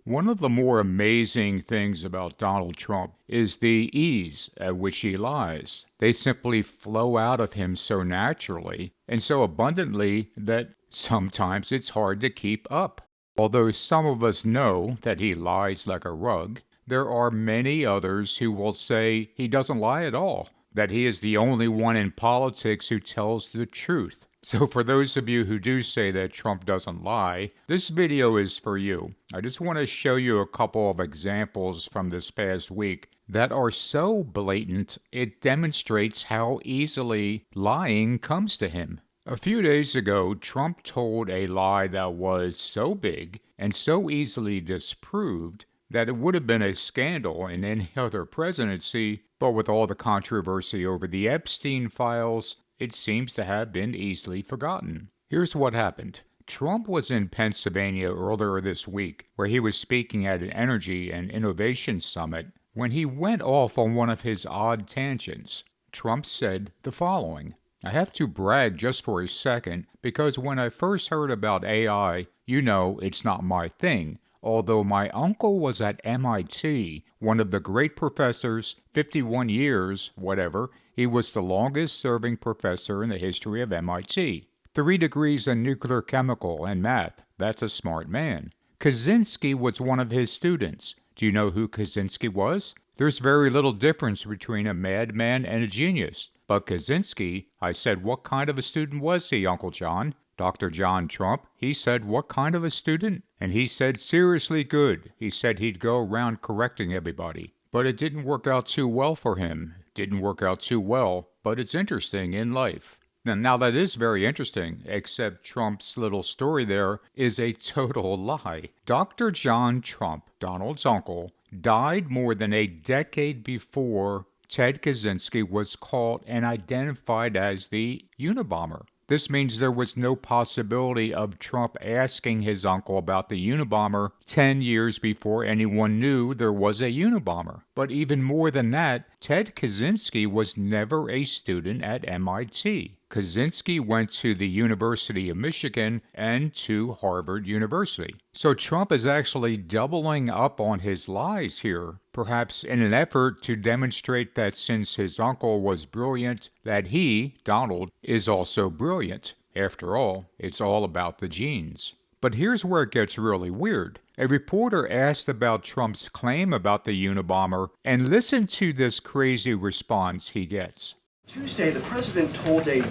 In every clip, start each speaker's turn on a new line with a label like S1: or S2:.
S1: One of the more amazing things about Donald Trump is the ease at which he lies. They simply flow out of him so naturally and so abundantly that sometimes it's hard to keep up. Although some of us know that he lies like a rug, there are many others who will say he doesn't lie at all, that he is the only one in politics who tells the truth. So for those of you who do say that Trump doesn't lie, this video is for you. I just want to show you a couple of examples from this past week that are so blatant it demonstrates how easily lying comes to him. A few days ago, Trump told a lie that was so big and so easily disproved that it would have been a scandal in any other presidency, but with all the controversy over the Epstein files, it seems to have been easily forgotten. Here's what happened. Trump was in Pennsylvania earlier this week, where he was speaking at an energy and innovation summit, when he went off on one of his odd tangents. Trump said the following: "I have to brag just for a second, because when I first heard about AI, you know it's not my thing. Although my uncle was at MIT, one of the great professors, 51 years, whatever, he was the longest serving professor in the history of MIT. 3 degrees in nuclear chemical and math. That's a smart man. Kaczynski was one of his students. Do you know who Kaczynski was? There's very little difference between a madman and a genius. But Kaczynski," I said, "what kind of a student was he, Uncle John?" Dr. John Trump, he said, "What kind of a student?" And he said, "Seriously good." He said he'd go around correcting everybody. But it didn't work out too well for him. Didn't work out too well, but it's interesting in life. Now that is very interesting, except Trump's little story there is a total lie. Dr. John Trump, Donald's uncle, died more than a decade before Ted Kaczynski was caught and identified as the Unabomber. This means there was no possibility of Trump asking his uncle about the Unabomber 10 years before anyone knew there was a Unabomber. But even more than that, Ted Kaczynski was never a student at MIT. Kaczynski went to the University of Michigan and to Harvard University. So Trump is actually doubling up on his lies here, perhaps in an effort to demonstrate that since his uncle was brilliant, that he, Donald, is also brilliant. After all, it's all about the genes. But here's where it gets really weird. A reporter asked about Trump's claim about the Unabomber, and listen to this crazy response he gets.
S2: Tuesday, the president told a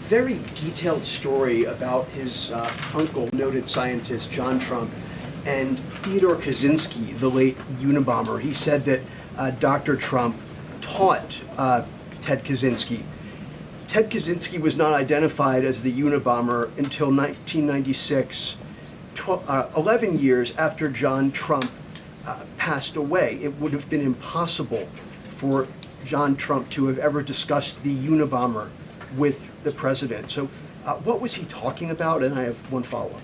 S2: very detailed story about his uncle, noted scientist John Trump, and Theodore Kaczynski, the late Unabomber. He said that Dr. Trump taught Ted Kaczynski. Ted Kaczynski was not identified as the Unabomber until 1996, 11 years after John Trump passed away. It would have been impossible for John Trump to have ever discussed the Unabomber with the president. So what was he talking about? And I have one follow-up.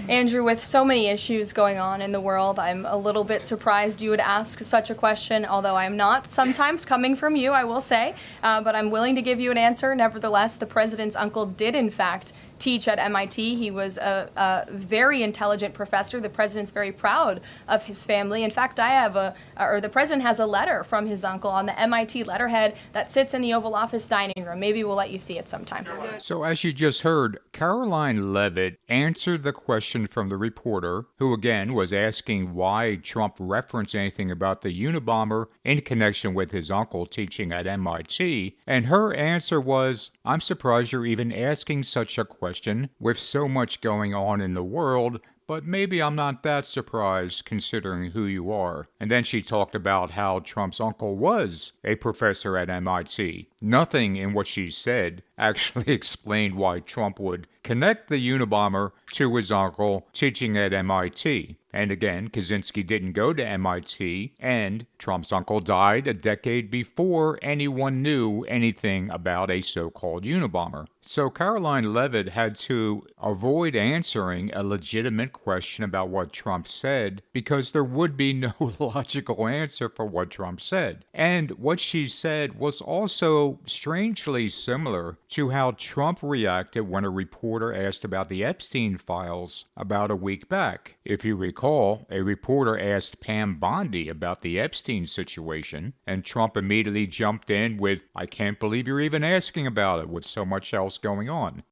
S3: Andrew, with so many issues going on in the world, I'm a little bit surprised you would ask such a question, although I'm not sometimes coming from you, I will say, but I'm willing to give you an answer. Nevertheless, the president's uncle did, in fact, teach at MIT. He was a very intelligent professor. The president's very proud of his family. In fact, the president has a letter from his uncle on the MIT letterhead that sits in the Oval Office dining room. Maybe we'll let you see it sometime.
S1: So as you just heard, Caroline Levitt answered the question from the reporter, who again was asking why Trump referenced anything about the Unabomber in connection with his uncle teaching at MIT, and her answer was, "I'm surprised you're even asking such a question with so much going on in the world, but maybe I'm not that surprised considering who you are." And then she talked about how Trump's uncle was a professor at MIT. Nothing in what she said actually explained why Trump would connect the Unabomber to his uncle teaching at MIT. And again, Kaczynski didn't go to MIT, and Trump's uncle died a decade before anyone knew anything about a so-called Unabomber. So Caroline Levitt had to avoid answering a legitimate question about what Trump said because there would be no logical answer for what Trump said. And what she said was also strangely similar to how Trump reacted when a reporter asked about the Epstein files about a week back. If you recall, recall, a reporter asked Pam Bondi about the Epstein situation, and Trump immediately jumped in with, "I can't believe you're even asking about it," with so much else going on.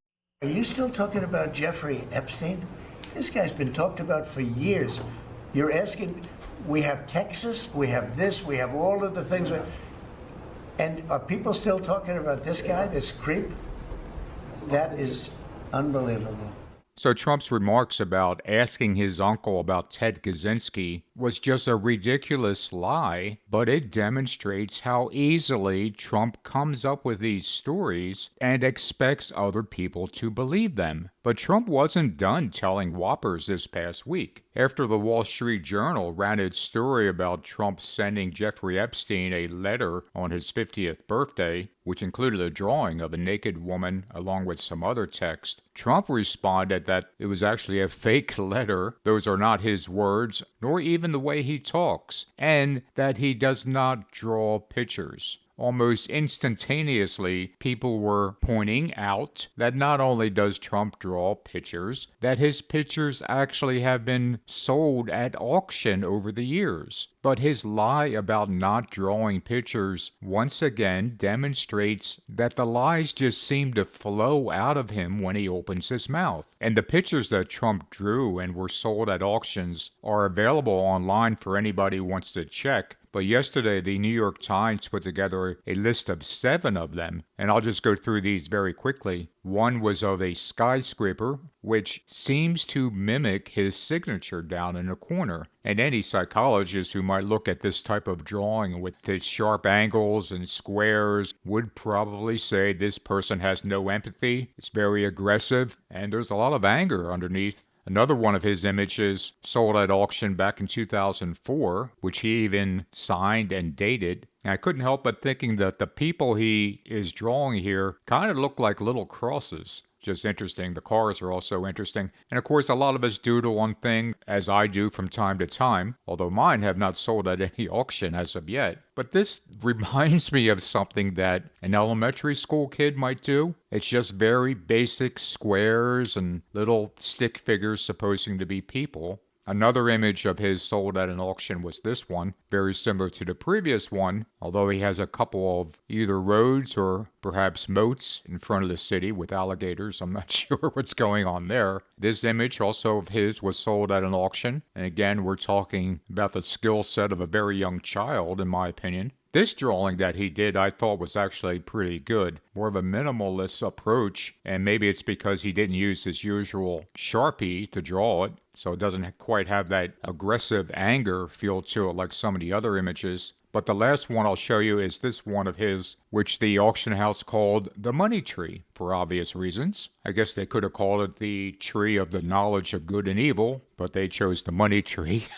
S4: Are you still talking about Jeffrey Epstein? This guy's been talked about for years. You're asking, we have Texas, we have this, we have all of the things. And are people still talking about this guy, this creep? That is unbelievable.
S1: So Trump's remarks about asking his uncle about Ted Kaczynski was just a ridiculous lie, but it demonstrates how easily Trump comes up with these stories and expects other people to believe them. But Trump wasn't done telling whoppers this past week. After the Wall Street Journal ran its story about Trump sending Jeffrey Epstein a letter on his 50th birthday, which included a drawing of a naked woman along with some other text, Trump responded that it was actually a fake letter, those are not his words, nor even the way he talks, and that he does not draw pictures. Almost instantaneously, people were pointing out that not only does Trump draw pictures, that his pictures actually have been sold at auction over the years. But his lie about not drawing pictures once again demonstrates that the lies just seem to flow out of him when he opens his mouth. And the pictures that Trump drew and were sold at auctions are available online for anybody who wants to check. But yesterday, the New York Times put together a list of 7 of them, and I'll just go through these very quickly. One was of a skyscraper, which seems to mimic his signature down in the corner. And any psychologist who might look at this type of drawing with its sharp angles and squares would probably say this person has no empathy, it's very aggressive, and there's a lot of anger underneath. Another one of his images sold at auction back in 2004, which he even signed and dated. And I couldn't help but thinking that the people he is drawing here kind of look like little crosses. Just interesting. The cars are also interesting. And of course, a lot of us doodle one thing, as I do from time to time, although mine have not sold at any auction as of yet. But this reminds me of something that an elementary school kid might do. It's just very basic squares and little stick figures supposing to be people. Another image of his sold at an auction was this one, very similar to the previous one, although he has a couple of either roads or perhaps moats in front of the city with alligators. I'm not sure what's going on there. This image also of his was sold at an auction, and again, we're talking about the skill set of a very young child, in my opinion. This drawing that he did, I thought was actually pretty good. More of a minimalist approach, and maybe it's because he didn't use his usual Sharpie to draw it, so it doesn't quite have that aggressive anger feel to it like some of the other images. But the last one I'll show you is this one of his, which the auction house called the money tree, for obvious reasons. I guess they could have called it the tree of the knowledge of good and evil, but they chose the money tree.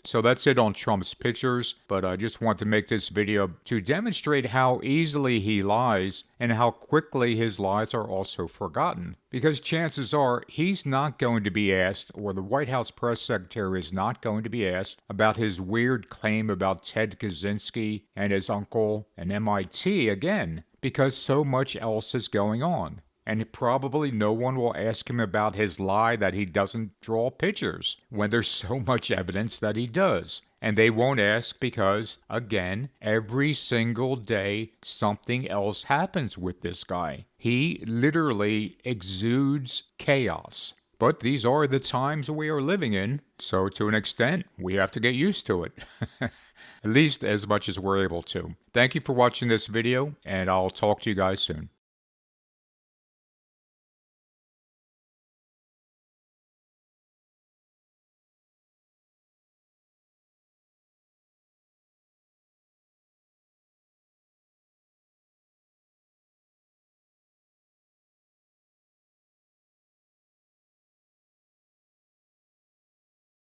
S1: So that's it on Trump's pictures, but I just want to make this video to demonstrate how easily he lies and how quickly his lies are also forgotten. Because chances are he's not going to be asked, or the White House press secretary is not going to be asked, about his weird claim about Ted Kaczynski and his uncle and MIT again, because so much else is going on. And probably no one will ask him about his lie that he doesn't draw pictures, when there's so much evidence that he does. And they won't ask because, again, every single day something else happens with this guy. He literally exudes chaos. But these are the times we are living in, so to an extent, we have to get used to it. At least as much as we're able to. Thank you for watching this video, and I'll talk to you guys soon.